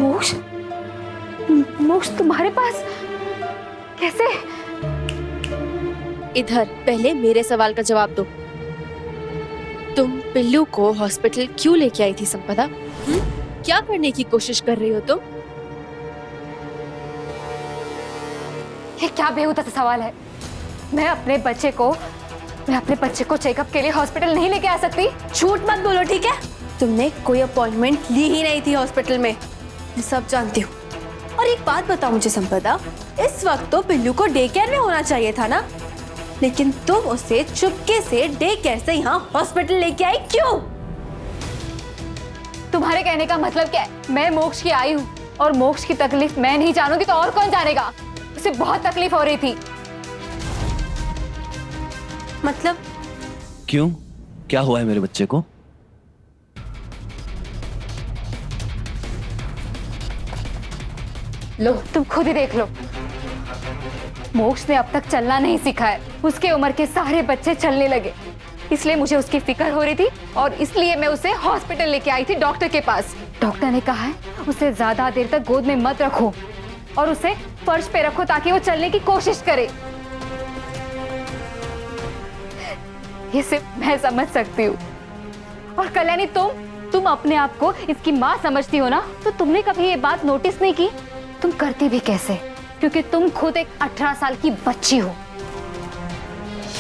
मोक्ष, मोक्ष तुम्हारे पास कैसे? इधर पहले मेरे सवाल का जवाब दो। तुम पिल्लू को हॉस्पिटल क्यों लेके आई थी संपदा? क्या करने की कोशिश कर रही हो तुम? ये क्या बेहुदा सा सवाल है? मैं अपने बच्चे को चेकअप के लिए हॉस्पिटल नहीं लेके आ सकती। झूठ मत बोलो, ठीक है? तुमने कोई अपॉइंटमेंट ली ही नहीं थी हॉस्पिटल में, मैं सब जानती हूँ। और एक बात बताओ मुझे संपदा, इस वक्त तो पिल्लू को डे केयर में होना चाहिए था ना, लेकिन तुम उसे चुपके से डे केयर से यहाँ हॉस्पिटल लेके आई, क्यों? तुम्हारे कहने का मतलब क्या है? मैं मोक्ष की आई हूँ और मोक्ष की तकलीफ मैं नहीं जानूंगी तो और कौन जानेगा? उसे बहुत तकलीफ हो रही थी। मतलब? क्यों, क्या हुआ है मेरे बच्चे को? लो तुम खुद ही देख लो। मोक्ष ने अब तक चलना नहीं सीखा है। उसके उम्र के सारे बच्चे चलने लगे, इसलिए मुझे उसकी फिक्र हो रही थी और इसलिए मैं उसे हॉस्पिटल लेके आई थी डॉक्टर के पास। डॉक्टर ने कहा है उसे ज्यादा देर तक गोद में मत रखो और उसे फर्श पे रखो ताकि वो चलने की कोशिश करे। ये सिर्फ मैं समझ सकती हूँ। और कल्याणी, तुम अपने आप को इसकी माँ समझती हो ना, तो तुमने कभी ये बात नोटिस नहीं की? तुम करती भी कैसे? क्योंकि तुम खुद एक 18 साल की बच्ची हो।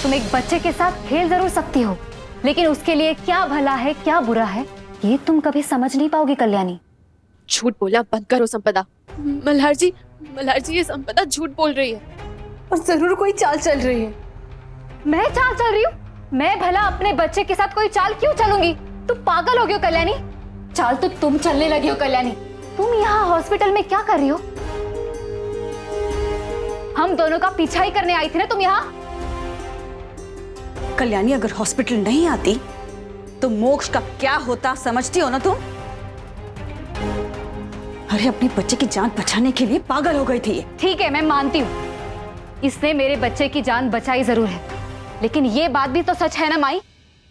तुम एक बच्चे के साथ खेल जरूर सकती हो, लेकिन उसके लिए क्या भला है क्या बुरा है ये तुम कभी समझ नहीं पाओगी कल्याणी। झूठ बोलना बंद करो संपदा। मल्हार जी, ये संपदा झूठ बोल रही है और जरूर कोई चाल चल रही है। मैं चाल चल रही हूँ? मैं भला अपने बच्चे के साथ कोई चाल क्यों चलूंगी? तुम पागल हो गई हो कल्याणी। चाल तो तुम चलने लगी हो कल्याणी। तुम यहाँ हॉस्पिटल में क्या कर रही हो? हम दोनों का पीछा ही करने आई थी ना तुम यहाँ। कल्याणी, अगर हॉस्पिटल नहीं आती तो मोक्ष का क्या होता समझती हो ना तुम? अरे अपने बच्चे की जान बचाने के लिए पागल हो गई थी। ठीक है, मैं मानती हूँ इसने मेरे बच्चे की जान बचाई जरूर है, लेकिन ये बात भी तो सच है ना माई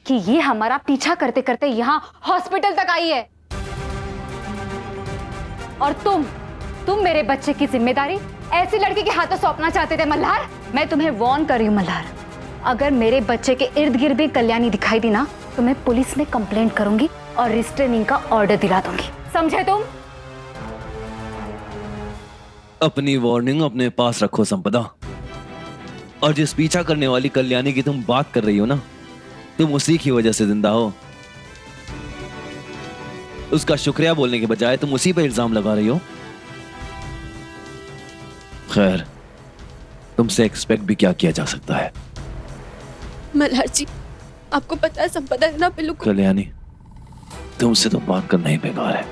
कि ये हमारा पीछा करते करते यहाँ हॉस्पिटल तक आई है। और तुम मेरे बच्चे की जिम्मेदारी ऐसी लड़की के हाथों सौंपना चाहते थे मल्हार। मैं तुम्हें वार्न कर रही हूँ मल्हार, अगर मेरे बच्चे के इर्द गिर्द भी कल्याणी दिखाई दी ना तो मैं पुलिस में कंप्लेंट करूंगी और रिस्ट्रेनिंग का ऑर्डर दिला दूंगी, समझे तुम? अपनी वार्निंग अपने पास रखो संपदा। और जिस पीछा करने वाली कल्याणी की तुम बात कर रही हो ना, तुम उसी की वजह से जिंदा हो। उसका शुक्रिया बोलने के बजाय तुम उसी पर इल्जाम लगा रही हो। खैर, तुमसे एक्सपेक्ट भी क्या किया जा सकता है। मल्हार जी, आपको पता है संपदा है ना पिल्लू को। कल्याणी, तुमसे तो बात करना ही बेकार है।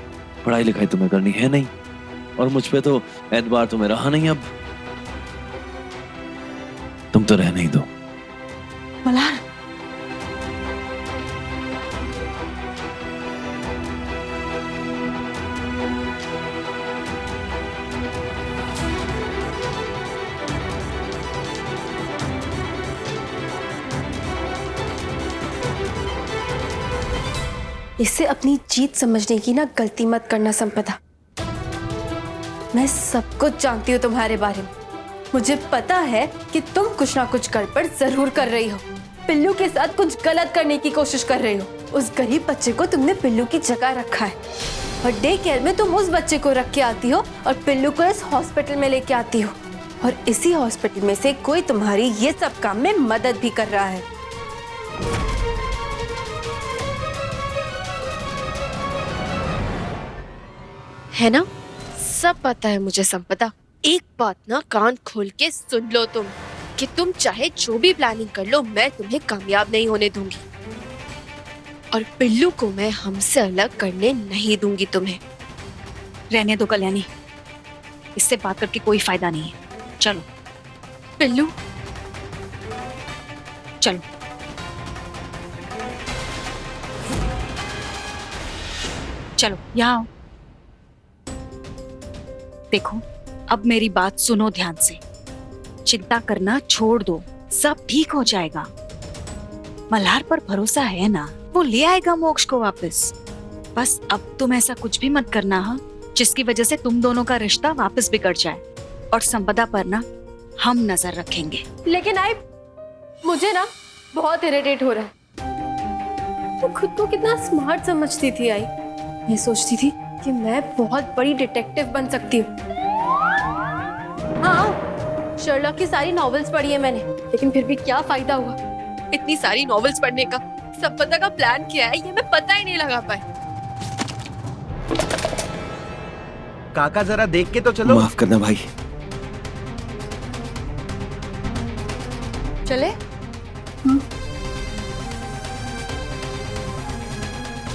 पढ़ाई लिखाई तुम्हें करनी है नहीं और मुझ पे तो एतबार तुम्हें रहा नहीं। अब तुम तो रहने ही दो। मल्हार, इसे अपनी जीत समझने की ना गलती मत करना संपदा। मैं सब कुछ जानती हूँ तुम्हारे बारे में। मुझे पता है कि तुम कुछ ना कुछ गड़बड़ जरूर कर रही हो। पिल्लू के साथ कुछ गलत करने की कोशिश कर रही हो। उस गरीब बच्चे को तुमने पिल्लू की जगह रखा है और डे केयर में तुम उस बच्चे को रख के आती हो और पिल्लू को इस हॉस्पिटल में लेके आती हो, और इसी हॉस्पिटल में से कोई तुम्हारी ये सब काम में मदद भी कर रहा है। है ना? सब पता है मुझे संपदा। एक बात ना कान खोल के सुन लो तुम, कि तुम चाहे जो भी प्लानिंग कर लो, मैं तुम्हें कामयाब नहीं होने दूंगी और पिल्लू को मैं हमसे अलग करने नहीं दूंगी तुम्हें। रहने दो कल्याणी, इससे बात करके कोई फायदा नहीं है। चलो पिल्लू, चलो। चलो यहाँ आओ। देखो, अब मेरी बात सुनो ध्यान से। चिंता करना छोड़ दो, सब ठीक हो जाएगा। मल्हार पर भरोसा है ना, वो ले आएगा मोक्ष को वापस। बस अब तुम ऐसा कुछ भी मत करना। हाँ, जिसकी वजह से तुम दोनों का रिश्ता वापस बिगड़ जाए। और संपदा पर ना हम नजर रखेंगे। लेकिन आई मुझे ना बहुत इरिटेट हो रहा है। तो खुद को कितना स्मार्ट समझती थी आई। मैं सोचती थी कि मैं बहुत बड़ी डिटेक्टिव बन सकती हूँ। हाँ, शर्लॉक की सारी नॉवेल्स पढ़ी है मैंने, लेकिन फिर भी क्या फायदा हुआ इतनी सारी नॉवेल्स पढ़ने का। संपदा का प्लान क्या है ये मैं पता ही नहीं लगा पाई। काका जरा देख के तो चलो। माफ करना भाई। चले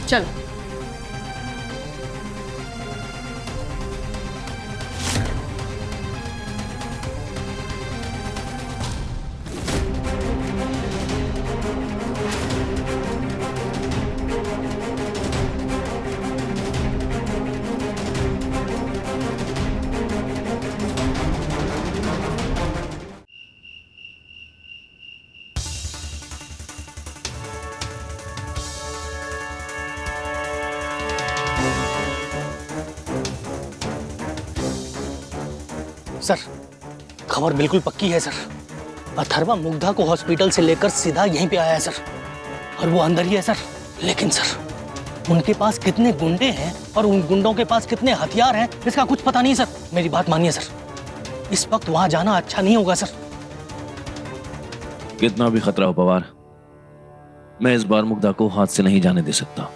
चलो। सर, खबर बिल्कुल पक्की है सर। अथर्वा मुग्धा को हॉस्पिटल से लेकर सीधा यहीं पे आया है सर, और वो अंदर ही है सर। लेकिन सर, उनके पास कितने गुंडे हैं और उन गुंडों के पास कितने हथियार हैं इसका कुछ पता नहीं सर। मेरी बात मानिए सर, इस वक्त वहां जाना अच्छा नहीं होगा सर। कितना भी खतरा हो पवार, मैं इस बार मुग्धा को हाथ से नहीं जाने दे सकता।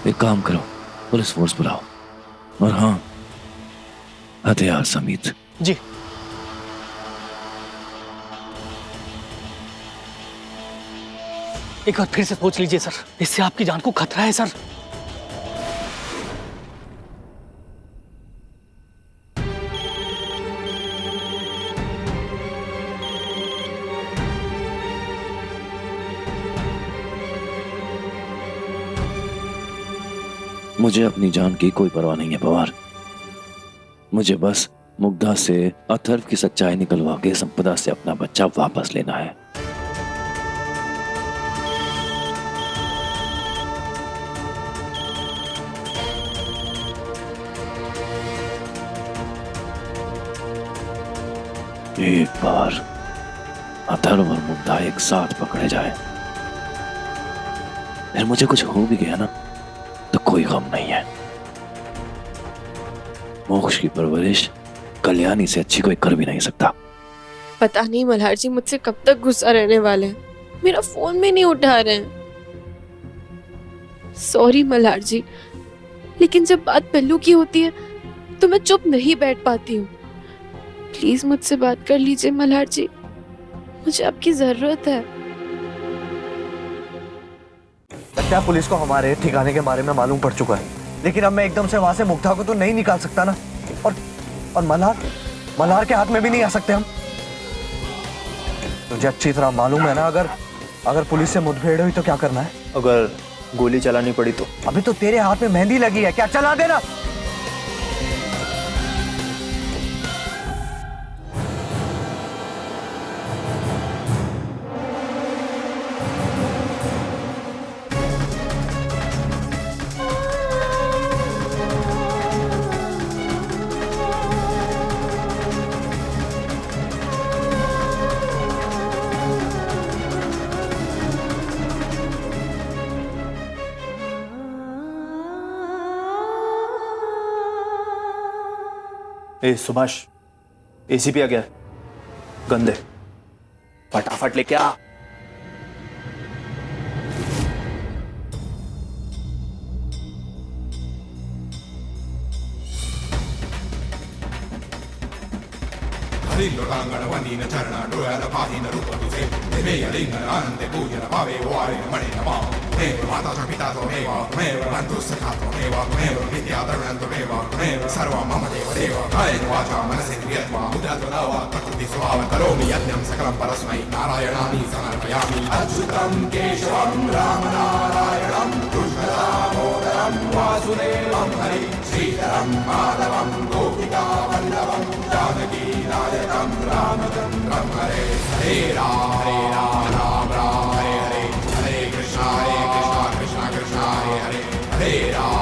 एक काम करो, पुलिस फोर्स बुलाओ, और हाँ, हथियार समेत। जी। एक बार फिर से सोच लीजिए सर, इससे आपकी जान को खतरा है सर। मुझे अपनी जान की कोई परवाह नहीं है पवार। मुझे बस मुग्धा से अथर्व की सच्चाई निकलवा के संपदा से अपना बच्चा वापस लेना है। एक बार अथर्व और मुग्धा एक साथ पकड़े जाए, फिर मुझे कुछ हो भी गया ना तो कोई गम नहीं है। मोक्ष की परवरिश कल्याणी से अच्छी कोई कर भी नहीं सकता। पता नहीं मल्हार जी मुझसे कब तक गुस्सा रहने वाले हैं। मेरा फोन भी नहीं उठा रहे हैं। सॉरी मल्हार जी, लेकिन जब बात पल्लू की होती है तो मैं चुप नहीं बैठ पाती हूँ। प्लीज मुझसे बात कर लीजिए मल्हार जी, मुझे आपकी जरूरत है। लगता है पुलिस को हमारे ठिकाने के बारे में मालूम पड़ चुका है, लेकिन अब मैं एकदम से वहां से मुग्धा को तो नहीं निकाल सकता ना। और मल्हार के हाथ में भी नहीं आ सकते हम। तुझे अच्छी तरह मालूम है ना, अगर पुलिस से मुठभेड़ हुई तो क्या करना है। अगर गोली चलानी पड़ी तो? अभी तो तेरे हाथ में मेहंदी लगी है, क्या चला देना। ए सुभाष, एसीपी आ गया, गंदे, फटाफट लेके आ। Loranganawandina charana doyala pahina rupatuse deveya lingana anante pujana pave oare mane nama Meva mata pita meva meva bantu sakha meva meva vidya dharanto meva meva sarva mama deva deva kayena vacha manasindriyatva udadava takuti swava karomi yajnam sakalam parasmai narayanani samarpayami achyutam keshavam ramanarayanam krishnamodaram vasudevam hari sritaram madhavam gopika vallavam janaki नायकं रामचन्द्रं Hare Hare Ram Ram Hare Hare Hare Krishna Krishna Krishna Hare Hare Hare Ram